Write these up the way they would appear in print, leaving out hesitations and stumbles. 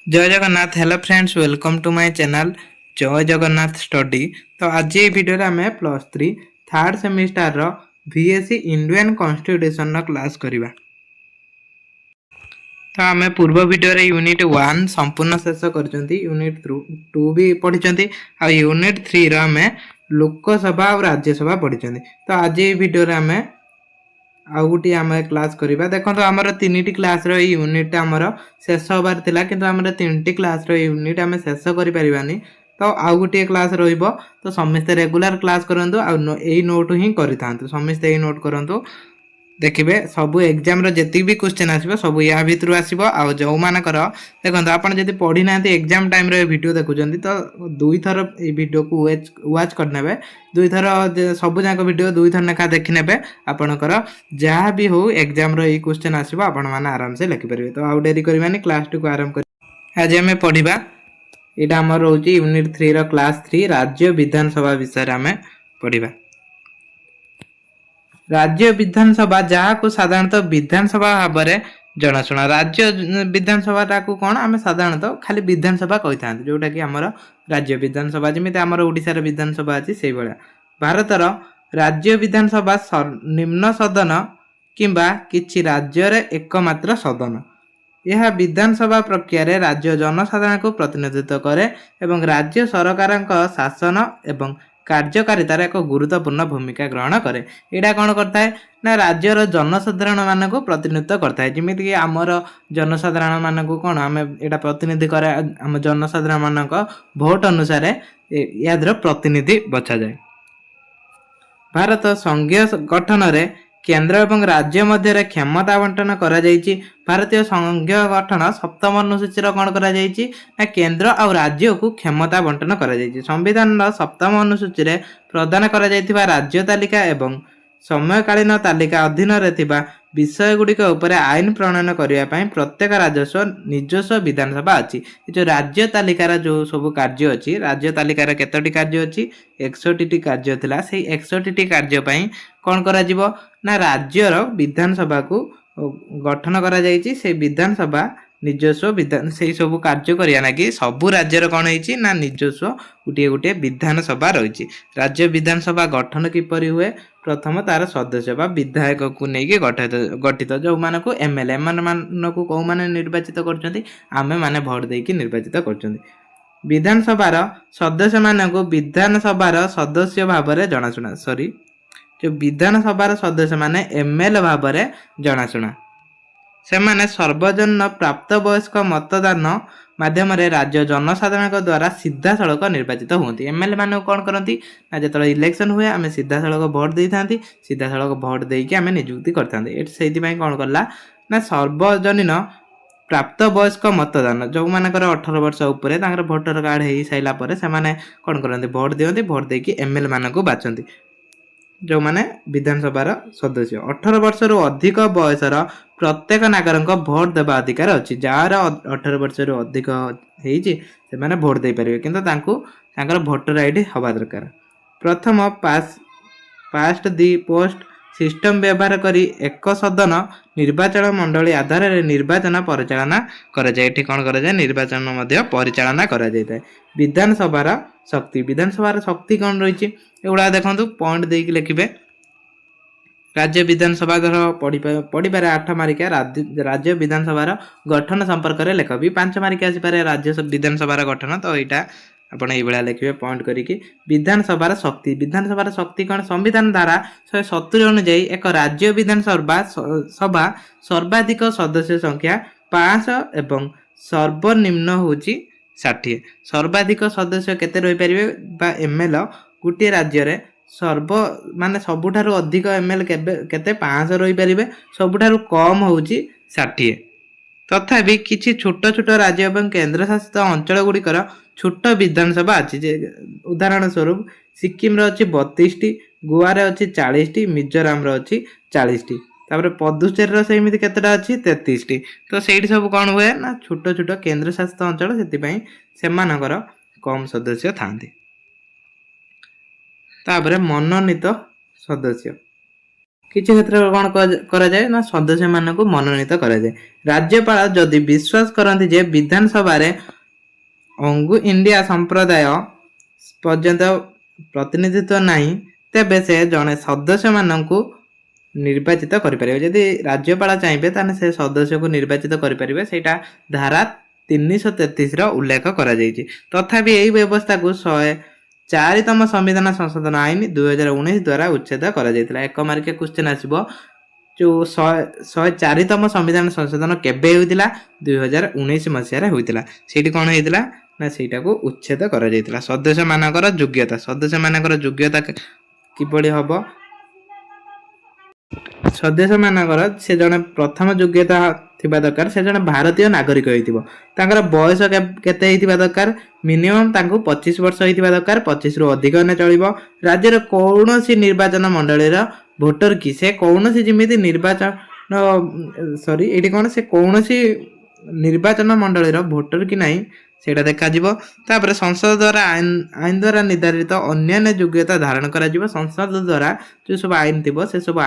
जय Jagannath. Hello friends, welcome to my channel जय Jagannath study. तो आज ये वीडियो रे आमे +3 थर्ड सेमिस्टर रो VSc इंडियन कॉन्स्टिट्यूशन रो क्लास करिबा। तो आमे पूर्व वीडियो रे यूनिट 1 संपूर्ण शेष करचंती, यूनिट 2 भी पढिचंती आ यूनिट 3 रो आमे लोकसभा और राज्यसभा पढिचंती। तो आज ये वीडियो रे आमे आउ गोटे आम क्लास करवा। देखो आमर 3टी क्लास यूनिट आमर शेष हबार थिला, किंतु आमर 3टी क्लास यूनिट आम शेष कर पारिबानी। तो आउ गोटे क्लास रहिबो। तो समस्त रेगुलर क्लास करंतु आ एई नोट ही करिथांतु, समस्त एई नोट करंतु। देखिए सबू एग्जाम जी भी क्वेश्चन आसो सब या भितर आसो। आउ जो मानकर देखो आपड़ जब पढ़ी ना एग्जाम टाइम वीडियो देखुं तो दुई थर ये वीडियो को वाच करने, दुई थर सबू जाक वीडियो दुई थर लेखा देखने आपणकर जहाँ भी हो एग्जाम ये क्वेश्चन आसो आपण मैंने आराम से लिखिपारे। तो आउ डेरी करवानी क्लास टू को आरंभ कर आज आम पढ़ा। यहाँ आम रोच यूनिट 3 रो क्लास 3 राज्य विधानसभा विषय आम पढ़ा। राज्य विधानसभा जहाँ को साधारणतः विधानसभा भाव में जनाशुना। राज्य विधानसभा को कौन आम साधारणतः खाली विधानसभा कही था, जोटा कि आमर राज्य विधानसभा जमी आमर ओडिशार विधानसभा अच्छी से भाया। भारतर राज्य विधानसभा निम्न सदन किंबा किछि राज्य रे एकमात्र सदन। यह विधानसभा प्रक्रिया रे राज्य जनसाधारण को प्रतिनिधित्व करे एवं राज्य सरकार शासन एवं कार्यकारितार एक गुरुत्वपूर्ण भूमिका ग्रहण करे। यहाँ कौन करता है ना राज्यर जनसाधारण मान को प्रतिनिधित्व करता है। जमीती कि आमर जनसाधारण मान को कौन आम यहाँ प्रतिनिधि करे, आम जनसाधारण मान भोट अनुसार या प्रतिनिधि बचा जाए। भारत संघीय गठन रे केंद्र एवं राज्य मध्य क्षमता आवंटन करा जायछि। भारतीय संघीय गठन सप्तम अनुसूची कौन करा जायछि ना केंद्र और राज्य को क्षमता आवंटन करा जायछि। संविधान सप्तम अनुसूची रे प्रदान करा जायथिबा राज्य तालिका एवं समयकालीन तालिका अधीन रे थिबा विषय गुड़िक उपर आईन प्रणयन करने प्रत्येक राजस्व निजस्व विधानसभा अच्छी। जो राज्य तालिकार जो सब कार्य अच्छी, राज्य तालिकार केतोटी कार्य अच्छी 61टी कार्य थिला। से 61टी कार्य कौन करा जिवो ना राज्यर विधानसभा को गठन करा जायछि। से विधानसभा निजस्व विधान से सब कार्य करिया ना कि सबु राज्यर कौन होइछि ना निजस्व गोटे गोटे विधानसभा रही। राज्य विधानसभा गठन किपरि हुए, प्रथम तार सदस्य बा विधायक को लेकिन गठित जो मान को एमएलए मान को कौ माने निर्वाचित करछंती, आमे माने भोट देकी निर्वाचित करछंती। विधानसभार सदस्य मान को विधानसभार सदस्य भाव में जनाशुना। सॉरी, जो विधानसभार सदस्य माने एमएलए भाव में जनाशुना। से माने सर्वजन प्राप्त वयस्क मतदान माध्यम राज्य जनसाधारण द्वारा सीधा सड़क निर्वाचित होती। एमएलए मान कौन करती ना जो इलेक्शन हुए आम सीधा सड़क भोट दे था, सीधा सड़क भोट देकी आम नियुक्ति करते। कौन कला ना सर्वजनीन प्राप्त वयस्क मतदान जो मानकर 18 वर्ष उपर भोटर कार्ड हो सारा पर से कौन करते भोट दिखती, भोट देकी एमएलए मान को बाछंती। जो माने विधानसभार सदस्य 18 वर्ष रु अधिक बयसर प्रत्येक नागरिक भोट देवा अधिकार अच्छी। जार 18 वर्ष रु अधिक होइछि से माने भोट दे परिबे, किंतु तांकर भोटर आईडी हवा दरकार। प्रथम पास्ट दी पोस्ट सिस्टम व्यवहार करी एक सदन निर्वाचन मंडली आधार रे निर्वाचन परिचालना करा जाय। एठी कोन करा जाय निर्वाचन मध्य परिचालना करा जाय। विधानसभार शक्ति, विधानसभार शक्ति कौन रही एगुड़ा देखो पॉइंट देकी लिखिबे। राज्य विधानसभा पढ़ी पारे 8 मारिका राज्य विधानसभार गठन संपर्क में लेख भी 5 मारिका आसीपे राज्य विधानसभार गठन। तो यहाँ आपड़ ये लिखे पॉइंट करिकी विधानसभार शक्ति, विधानसभार शक्ति कौन संविधान धारा 170 अनुଯାयी एक राज्य विधानसभा सभा सर्वाधिक सदस्य संख्या 500 एवं सर्वनिम्न होची 60। सर्वाधिक सदस्य केते रही पारिबे बा एमएलए गोटे राज्य रे सर्व माने सबुठारु अधिक एमएलए केते 500 रही पारिबे, सबुठारु कम होची 60। तथापि किछि छोट छोट राज्य एवं केंद्र शासित अंचल गुड़िकर छोट विधानसभा अच्छी। उदाहरण स्वरूप सिक्किम रे अच्छी 32टी, गोवा रे अच्छी 40टी, मिजोराम रे अच्छी 40टी, तापर पदुचेरी सेमती केतेटा अच्छी 33टी। तो सेठी सब कौन हुए ना छोट छोट केंद्र शासित अंचल, सेतिपई सेमानकर कम सदस्य थांती। तापर मनोनीत सदस्य, କିଛି କ୍ଷେତ୍ରରେ କ'ଣ କରାଯାଏ ନା ସଦସ୍ୟମାନଙ୍କୁ ମନୋନୀତ କରାଯାଏ। ରାଜ୍ୟପାଳ ଯଦି ବିଶ୍ୱାସ କରନ୍ତି ଯେ ବିଧାନସଭାରେ ଇଣ୍ଡିଆ ସମ୍ପ୍ରଦାୟ ପର୍ଯ୍ୟନ୍ତ ପ୍ରତିନିଧିତ୍ୱ ନାହିଁ, ତେବେ ସେ ଜଣେ ସଦସ୍ୟମାନଙ୍କୁ ନିର୍ବାଚିତ କରିପାରିବେ। ଯଦି ରାଜ୍ୟପାଳ ଚାହିଁବେ ତାହେଲେ ସେ ସଦସ୍ୟକୁ ନିର୍ବାଚିତ କରିପାରିବେ। ସେଇଟା ଧାରା 333ର ଉଲ୍ଲେଖ କରାଯାଇଛି। ତଥାପି ଏହି ବ୍ୟବସ୍ଥାକୁ 104ତମ ସମ୍ବିଧାନ ସଂଶୋଧନ ଆଇନ 2019 ଦ୍ୱାରା ଉଚ୍ଛେଦ କରାଯାଇଥିଲା। 1 ମାର୍କିଆ କ୍ୱେଶ୍ଚିନ୍ ଆସିବ, ଯେଉଁ 104ତମ ସମ୍ବିଧାନ ସଂଶୋଧନ କେବେ ହୋଇଥିଲା? 2019 ମସିହାରେ ହୋଇଥିଲା। ସେଇଠି କ'ଣ ହେଇଥିଲା ନା ସେଇଟାକୁ ଉଚ୍ଛେଦ କରାଯାଇଥିଲା। ସଦସ୍ୟମାନଙ୍କର ଯୋଗ୍ୟତା କିଭଳି ହେବ? ସଦସ୍ୟମାନଙ୍କର ସେ ଜଣେ ପ୍ରଥମ ଯୋଗ୍ୟତା ଥିବା ଦରକାର, ସେ ଜଣେ ଭାରତୀୟ ନାଗରିକ ହେଇଥିବ। ତାଙ୍କର ବୟସ କେତେ ହେଇଥିବା ଦରକାର? ମିନିମମ୍ ତାଙ୍କୁ 25 ବର୍ଷ ହେଇଥିବା ଦରକାର। 25ରୁ ଅଧିକ ହେଲେ ଚଳିବ। ରାଜ୍ୟର କୌଣସି ନିର୍ବାଚନ ମଣ୍ଡଳୀର ଭୋଟର କି ସେ କୌଣସି ଯେମିତି ଏଇଠି କ'ଣ ସେ କୌଣସି ନିର୍ବାଚନ ମଣ୍ଡଳୀର ଭୋଟର କି ନାହିଁ ସେଇଟା ଦେଖାଯିବ। ତାପରେ ସଂସଦ ଦ୍ୱାରା ଆଇନ ଦ୍ୱାରା ନିର୍ଦ୍ଧାରିତ ଅନ୍ୟାନ୍ୟ ଯୋଗ୍ୟତା ଧାରଣ କରାଯିବ। ସଂସଦ ଦ୍ୱାରା ଯେଉଁ ସବୁ ଆଇନ ଥିବ ସେସବୁ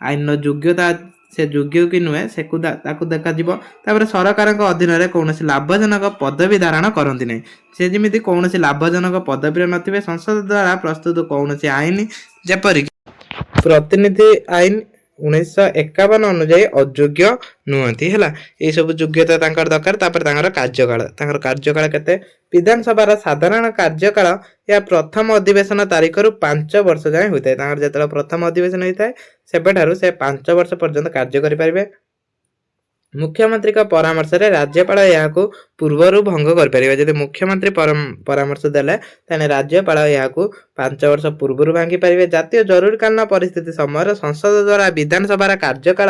ଆଇନର ଯୋଗ୍ୟତା ସେ ଯୋଗ୍ୟ କି ନୁହେଁ ତାକୁ ଦେଖାଯିବ। ତାପରେ ସରକାରଙ୍କ ଅଧୀନରେ କୌଣସି ଲାଭଜନକ ପଦବୀ ଧାରଣ କରନ୍ତି ନାହିଁ। ସେ ଯେମିତି କୌଣସି ଲାଭଜନକ ପଦବୀରେ ନଥିବେ। ସଂସଦ ଦ୍ୱାରା ପ୍ରସ୍ତୁତ କୌଣସି ଆଇନ ଯେପରିକି ପ୍ରତିନିଧି ଆଇନ 1951 ଅନୁଯାୟୀ ଅଯୋଗ୍ୟ ନୁହନ୍ତି ହେଲା। ଏଇସବୁ ଯୋଗ୍ୟତା ତାଙ୍କର ଦରକାର। ତାପରେ ତାଙ୍କର କାର୍ଯ୍ୟକାଳ କେତେ? ବିଧାନସଭାର ସାଧାରଣ କାର୍ଯ୍ୟକାଳ ଏହା ପ୍ରଥମ ଅଧିବେଶନ ତାରିଖରୁ 5 ବର୍ଷ ଯାଏଁ ହୋଇଥାଏ। ତାଙ୍କର ଯେତେବେଳେ ପ୍ରଥମ ଅଧିବେଶନ ହୋଇଥାଏ ସେବେଠାରୁ ସେ 5 ବର୍ଷ ପର୍ଯ୍ୟନ୍ତ କାର୍ଯ୍ୟ କରିପାରିବେ। ମୁଖ୍ୟମନ୍ତ୍ରୀଙ୍କ ପରାମର୍ଶରେ ରାଜ୍ୟପାଳ ଏହାକୁ ପୂର୍ବରୁ ଭଙ୍ଗ କରିପାରିବେ। ଯଦି ମୁଖ୍ୟମନ୍ତ୍ରୀ ପରାମର୍ଶ ଦେଲେ ତାହେଲେ ରାଜ୍ୟପାଳ ଏହାକୁ 5 ବର୍ଷ ପୂର୍ବରୁ ଭାଙ୍ଗି ପାରିବେ। ଜାତୀୟ ଜରୁରୀକାଳୀନ ପରିସ୍ଥିତି ସମୟରେ ସଂସଦ ଦ୍ୱାରା ବିଧାନସଭାର କାର୍ଯ୍ୟକାଳ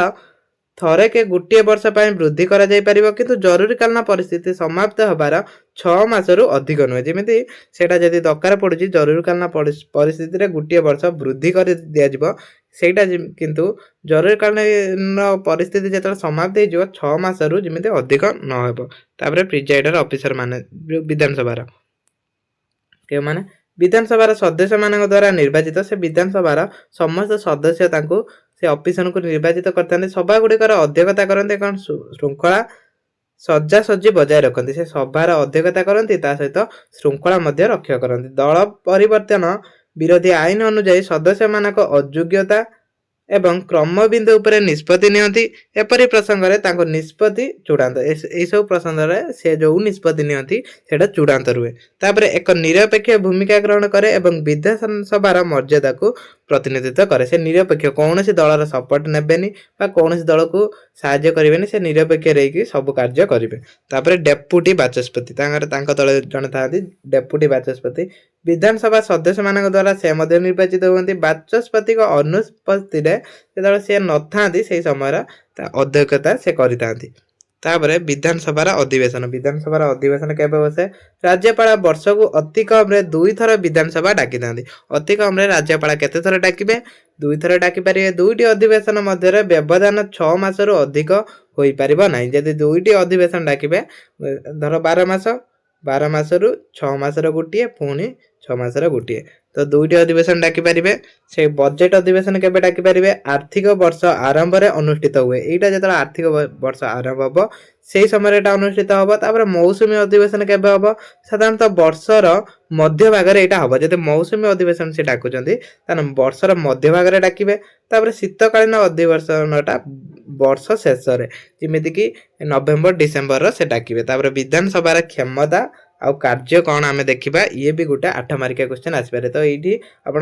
ଥରେକେ 1 ବର୍ଷ ପାଇଁ ବୃଦ୍ଧି କରାଯାଇପାରିବ, କିନ୍ତୁ ଜରୁରୀକାଳୀନ ପରିସ୍ଥିତି ସମାପ୍ତ ହେବାର 6 ମାସରୁ ଅଧିକ ନୁହେଁ। ଯେମିତି ସେଇଟା ଯଦି ଦରକାର ପଡ଼ୁଛି ଜରୁରୀକାଳୀନ ପରିସ୍ଥିତିରେ 1 ବର୍ଷ ବୃଦ୍ଧି କରି ଦିଆଯିବ, ସେଇଟା କିନ୍ତୁ ଜରୁରୀକାଳୀନ ପରିସ୍ଥିତି ଯେତେବେଳେ ସମାପ୍ତ ହେଇଯିବ 6 ମାସରୁ ଯେମିତି ଅଧିକ ନ ହେବ। ତାପରେ ପ୍ରିଜାଇଡର ଅଫିସର ମାନେ ବିଧାନସଭାର କେଉଁମାନେ? ବିଧାନସଭାର ସଦସ୍ୟମାନଙ୍କ ଦ୍ୱାରା ନିର୍ବାଚିତ। ସେ ବିଧାନସଭାର ସମସ୍ତ ସଦସ୍ୟ ତାଙ୍କୁ ସେ ଅଫିସରଙ୍କୁ ନିର୍ବାଚିତ କରିଥାନ୍ତି। ସଭାଗୁଡ଼ିକର ଅଧ୍ୟକ୍ଷତା କରନ୍ତି, କ'ଣ ଶୃଙ୍ଖଳା ସଜାସଜି ବଜାୟ ରଖନ୍ତି। ସେ ସଭାର ଅଧ୍ୟକ୍ଷତା କରନ୍ତି, ତା ସହିତ ଶୃଙ୍ଖଳା ମଧ୍ୟ ରକ୍ଷା କରନ୍ତି। ଦଳ ପରିବର୍ତ୍ତନ ବିରୋଧୀ ଆଇନ ଅନୁଯାୟୀ ସଦସ୍ୟମାନଙ୍କ ଅଯୋଗ୍ୟତା ଏବଂ କ୍ରମବିନ୍ଦୁ ଉପରେ ନିଷ୍ପତ୍ତି ନିଅନ୍ତି। ଏପରି ପ୍ରସଙ୍ଗରେ ତାଙ୍କ ନିଷ୍ପତ୍ତି ଚୂଡ଼ାନ୍ତ। ଏହିସବୁ ପ୍ରସଙ୍ଗରେ ସେ ଯେଉଁ ନିଷ୍ପତ୍ତି ନିଅନ୍ତି ସେଇଟା ଚୂଡ଼ାନ୍ତ ରୁହେ। ତାପରେ ଏକ ନିରପେକ୍ଷ ଭୂମିକା ଗ୍ରହଣ କରେ ଏବଂ ବିଧାନସଭାର ମର୍ଯ୍ୟାଦାକୁ ପ୍ରତିନିଧିତ୍ୱ କରେ। ସେ ନିରପେକ୍ଷ, କୌଣସି ଦଳର ସପୋର୍ଟ ନେବେନି ବା କୌଣସି ଦଳକୁ ସାହାଯ୍ୟ କରିବେନି। ସେ ନିରପେକ୍ଷ ରହିକି ସବୁ କାର୍ଯ୍ୟ କରିବେ। ତାପରେ ଡେପୁଟି ବାଚସ୍ପତି, ତାଙ୍କ ଦଳରେ ଜଣେ ଥାନ୍ତି ଡେପୁଟି ବାଚସ୍ପତି। ବିଧାନସଭା ସଦସ୍ୟମାନଙ୍କ ଦ୍ୱାରା ସେ ମଧ୍ୟ ନିର୍ବାଚିତ ହୁଅନ୍ତି। ବାଚସ୍ପତିଙ୍କ ଅନୁପସ୍ଥିତିରେ ଯେତେବେଳେ ସେ ନଥାନ୍ତି ସେଇ ସମୟର ଅଧ୍ୟକ୍ଷତା ସେ କରିଥାନ୍ତି। ତାପରେ ବିଧାନସଭାର ଅଧିବେଶନ କେବେ ବସେ? ରାଜ୍ୟପାଳ ବର୍ଷକୁ ଅତି କମରେ 2 ଥର ବିଧାନସଭା ଡାକିଥାନ୍ତି। ଅତି କମରେ ରାଜ୍ୟପାଳ କେତେ ଥର ଡାକିବେ? 2 ଥର ଡାକିପାରିବେ। 2ଟି ଅଧିବେଶନ ମଧ୍ୟରେ ବ୍ୟବଧାନ 6 ମାସରୁ ଅଧିକ ହୋଇପାରିବ ନାହିଁ। ଯଦି 2ଟି ଅଧିବେଶନ ଡାକିବେ, ଧର 12 ମାସ, 12 ମାସରୁ 6 ମାସର ଗୋଟିଏ, ପୁଣି 6 ମାସର ଗୋଟିଏ, ତ 2ଟି ଅଧିବେଶନ ଡାକିପାରିବେ। ସେ ବଜେଟ୍ ଅଧିବେଶନ କେବେ ଡାକିପାରିବେ? ଆର୍ଥିକ ବର୍ଷ ଆରମ୍ଭରେ ଅନୁଷ୍ଠିତ ହୁଏ। ଏଇଟା ଯେତେବେଳେ ଆର୍ଥିକ ବର୍ଷ ଆରମ୍ଭ ହେବ ସେଇ ସମୟରେ ଏଇଟା ଅନୁଷ୍ଠିତ ହେବ। ତାପରେ ମୌସୁମୀ ଅଧିବେଶନ କେବେ ହେବ? ସାଧାରଣତଃ ବର୍ଷର ମଧ୍ୟଭାଗରେ ଏଇଟା ହେବ। ଯଦି ମୌସୁମୀ ଅଧିବେଶନ ସେ ଡାକୁଛନ୍ତି ତାହେଲେ ବର୍ଷର ମଧ୍ୟଭାଗରେ ଡାକିବେ। ତାପରେ ଶୀତକାଳୀନ ଅଧିବେଶନଟା ବର୍ଷ ଶେଷରେ, ଯେମିତିକି ନଭେମ୍ବର ଡିସେମ୍ବରର ସେ ଡାକିବେ। ତାପରେ ବିଧାନସଭାର କ୍ଷମତା ଆଉ କାର୍ଯ୍ୟ କ'ଣ ଆମେ ଦେଖିବା। ଇଏ ବି ଗୋଟେ 8 ମାର୍କିଆ କ୍ୱେଶ୍ଚିନ୍ ଆସିପାରେ। ତ ଏଇଠି ଆପଣ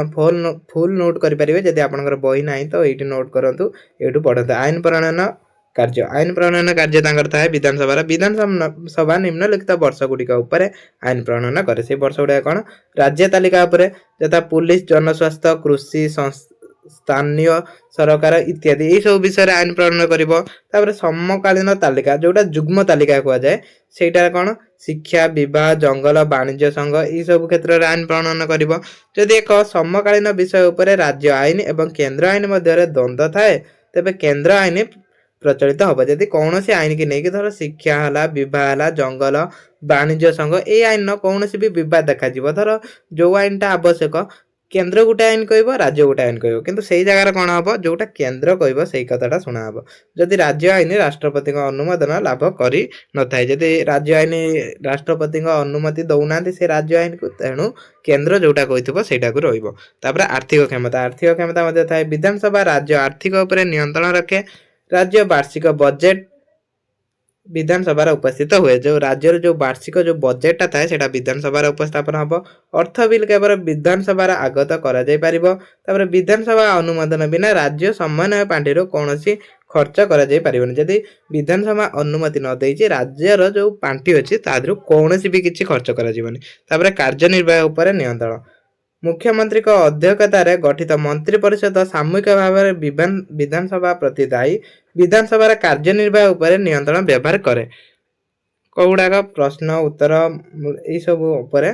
ଫୁଲ୍ ନୋଟ୍ କରିପାରିବେ। ଯଦି ଆପଣଙ୍କର ବହି ନାହିଁ ତ ଏଇଠି ନୋଟ୍ କରନ୍ତୁ, ଏଇଠୁ ପଢ଼ନ୍ତୁ। ଆଇନ ପ୍ରଣୟନ କାର୍ଯ୍ୟ ତାଙ୍କର ଥାଏ ବିଧାନସଭା ନିମ୍ନଲିଖିତ ବର୍ଷ ଗୁଡ଼ିକ ଉପରେ ଆଇନ ପ୍ରଣୟନ କରେ। ସେଇ ବର୍ଷ ଗୁଡ଼ିକ କ'ଣ? ରାଜ୍ୟ ତାଲିକା ଉପରେ, ଯଥା ପୁଲିସ, ଜନସ୍ୱାସ୍ଥ୍ୟ, କୃଷି, ସ୍ଥାନୀୟ ସରକାର ଇତ୍ୟାଦି, ଏଇସବୁ ବିଷୟରେ ଆଇନ ପ୍ରଣୟନ କରିବ। ତାପରେ ସମକାଳୀନ ତାଲିକା, ଯୋଉଟା ଯୁଗ୍ମ ତାଲିକା କୁହାଯାଏ, ସେଇଟା କ'ଣ? ଶିକ୍ଷା, ବିବାହ, ଜଙ୍ଗଲ, ବାଣିଜ୍ୟ ସଂଘ, ଏଇସବୁ କ୍ଷେତ୍ରରେ ଆଇନ ପ୍ରଣୟନ କରିବ। ଯଦି ଏକ ସମକାଳୀନ ବିଷୟ ଉପରେ ରାଜ୍ୟ ଆଇନ ଏବଂ କେନ୍ଦ୍ର ଆଇନ ମଧ୍ୟରେ ଦ୍ୱନ୍ଦ୍ୱ ଥାଏ ତେବେ କେନ୍ଦ୍ର ଆଇନ ପ୍ରଚଳିତ ହେବ। ଯଦି କୌଣସି ଆଇନ କି ନେଇକି ଧର ଶିକ୍ଷା ହେଲା, ବିବାହ ହେଲା, ଜଙ୍ଗଲ, ବାଣିଜ୍ୟ ସଂଘ, ଏଇ ଆଇନର କୌଣସି ବି ବିବାଦ ଦେଖାଯିବ, ଧର ଯୋଉ ଆଇନଟା ଆବଶ୍ୟକ केन्द्र गोटे आईन कह राज्य गोटे आईन कह कि से जगार कौन हम जोटा केन्द्र कह से कथाटा शुणा हम जदि राज्य आईन राष्ट्रपति अनुमोदन लाभ कर न था जदि राज्य आईन राष्ट्रपति अनुमति दौना से राज्य आईन को तेणु केन्द्र जोटा कही रहा आर्थिक क्षमता थाए विधानसभा राज्य आर्थिक उपर नियंत्रण रखे राज्य वार्षिक बजेट विधानसभा उपस्थित हुए जो राज्य जो वार्षिक जो बजेटा थाए सेटा विधानसभा उपस्थापन हम अर्थ बिल केवल विधानसभा आगत कर विधानसभा अनुमोदन बिना राज्य समन्वय पांठी कौन खर्च कर जदि विधानसभा अनुमति न देछि राज्यर जो पांठी अच्छी तादर कौन भी किसी खर्च कर कार्यनिर्वाह उपर नियंत्रण मुख्यमंत्री अध्यक्षतार गठित मंत्री परिषद सामूहिक भाव विधानसभा प्रति दायी विधानसभा कार्यनिर्वाह उपर नियंत्रण व्यवहार करे कौड़ाक प्रश्न उत्तर यही सब उपर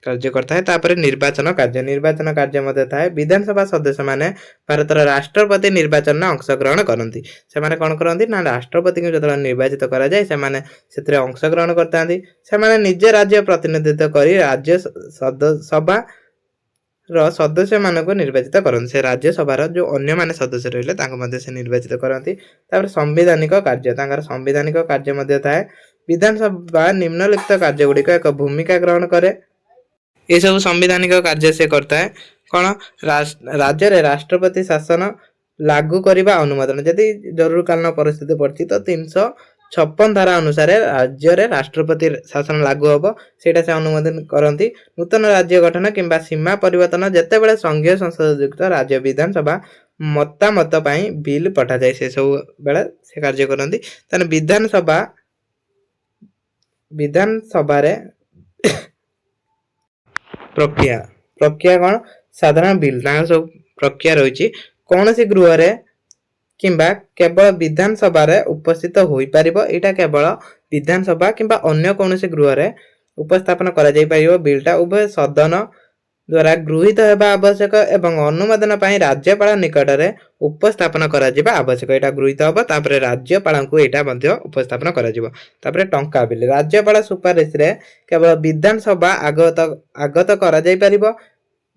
कार्य करता है निर्वाचन कार्य मध्य थाए विधानसभा सदस्य माने भारतर राष्ट्रपति निर्वाचन में अंशग्रहण करती से कौन करती ना राष्ट्रपति को जो निर्वाचित करा जाए से अंशग्रहण करते निजे राज्य प्रतिनिधित्व कर राज्य सभा सदस्य मानक निर्वाचित करते से राज्यसभार जो अन्य माने सदस्य रही से निर्वाचित करती संवैधानिक कार्य संवैधानिक कार्य मध्य थाए विधानसभा निम्नलिखित कार्य गुड़िक एक भूमिका ग्रहण करे ये सब संवैधानिक कार्य से करता है कौन राज्य रे राष्ट्रपति शासन लागू करने अनुमोदन जदि जरूरकालीन परिस्थिति पड़ी तो 356 धारा अनुसार राज्य रे राष्ट्रपति शासन लागू हम से अनुमोदन करती नूतन राज्य गठन किंबा सीमा परिवर्तन जितेबाला संघीय संसद युक्त राज्य विधानसभा मतामत बिल पठा जाए से सब बेले से कार्य करती विधानसभा प्रक्रिया कौन साधारण बिल सब प्रक्रिया रही कौन सी गृह रे किंबा केवल विधानसभा रे उपस्थित होई परिबो एटा केवल विधानसभा किंबा अन्य कौन सी गृह रे उपस्थापन करा जाई परिबो बिलटा उभय सदन द्वारा गृहीत हेबा आवश्यक एवं अनुमोदन पई राज्यपाल निकट रे उपस्थापन करा जिबा आवश्यक एटा गृहीत हबो तापरे राज्यपाल को एटा मध्य उपस्थापन करा जिवो तापरे टंका बिल राज्यपाल सुपारिश रे केवल विधानसभा आगत करा जाई परिबो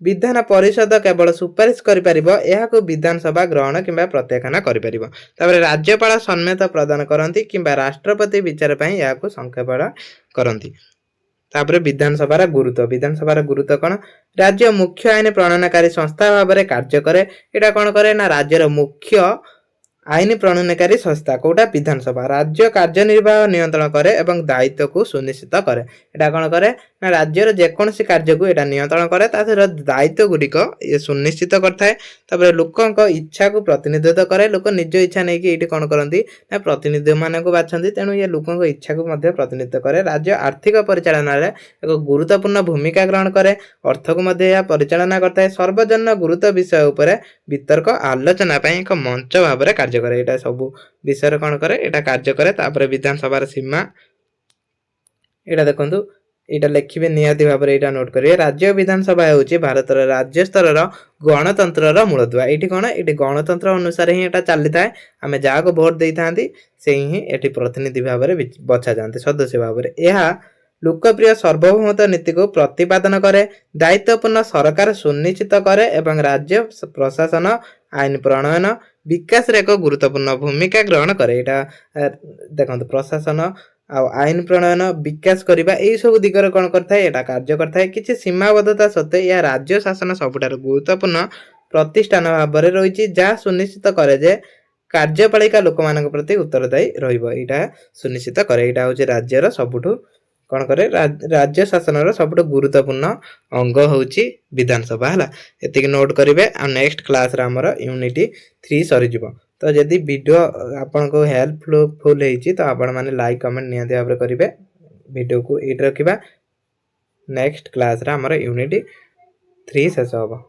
विधान परिषद केवल सुपारिश करि परिबो एहाको विधानसभा ग्रहण किंबा प्रत्याख्यान करि परिबो तापरे राज्यपाल सम्मत प्रदान करंती किंबा राष्ट्रपति विचार पई एहाको संक्षेपण करंती तापरे विधानसभार गुरुत्व कौन राज्य मुख्य आईन प्रणयनकारी संस्था भाव में कार्य करे एटा कौन करे ना राज्यर मुख्य आईन प्रणयनकारी संस्था कोटा विधानसभा राज्य कार्यनिर्वाह नियंत्रण करे एवं दायित्व को सुनिश्चित करे एटा कौन करे ना राज्यर जेकोसी कार्य को एटा नियंत्रण करे तार दायित्व गुड़िक ये सुनिश्चित करता लोक इच्छा को प्रतिनिधित्व करे लोक निज इच्छा नहीं कि कौन करती ना प्रतिनिधि मान को बाछंती तेणु ये लोक इच्छा को प्रतिनिधित्व करे राज्य आर्थिक परिचालन एक गुरुत्वपूर्ण भूमिका ग्रहण करे अर्थ को परिचालना करता है सर्वजन गुरुत्व विषय उपर वितर्क आलोचना एक मंच भाव में कार्य करे एटा सब विषय कौन करे एटा कार्य करे तापर विधानसभा सीमा एटा देखंतु एटा लिखिबे निहाती भाव में एटा नोट करिए राज्य विधानसभा होची भारतर राज्य स्तर गणतंत्र मूलदुआ एठी कौन एठी गणतंत्र अनुसार ही एटा चली थाए आमे जा को वोट देई थांती से ही एठी प्रतिनिधि भाव में बछा जाते सदस्य भाव में यह लोकप्रिय सार्वभौमत्व नीति को प्रतिपादन करे दायित्वपूर्ण सरकार सुनिश्चित करे एवं राज्य प्रशासन आईन प्रणयन विकास रे एक गुरुत्वपूर्ण भूमिका ग्रहण करे एटा देखंतु प्रशासन आईन प्रणयन विकास करबा एई सब दिगरे कोन करथाय एटा कार्य करथाय किछि सीमाबद्धता सत्ते या राज्य शासन सबुठार गुरुत्वपूर्ण प्रतिष्ठान भाव में रही जहाँ सुनिश्चित करे जे कार्यपालिका लोक मान प्रति उत्तरदायी रहिबो एटा सुनिश्चित करे एटा होचे राज्यर सबुठु कौन करे राज्य शासन सबुठ गुरुत्वपूर्ण अंग होची विधानसभा है एतिक नोट करेंगे आ नेक्स्ट क्लास रे हमर यूनिट 3 सरी जिवो तो जदि वीडियो आपन को हेल्पफुल होईची तो आपण माने लाइक कमेंट नियंती भाव करेंगे वीडियो को एट रखिबा नेक्स्ट क्लास रे हमर यूनिट 3 शेष होबो।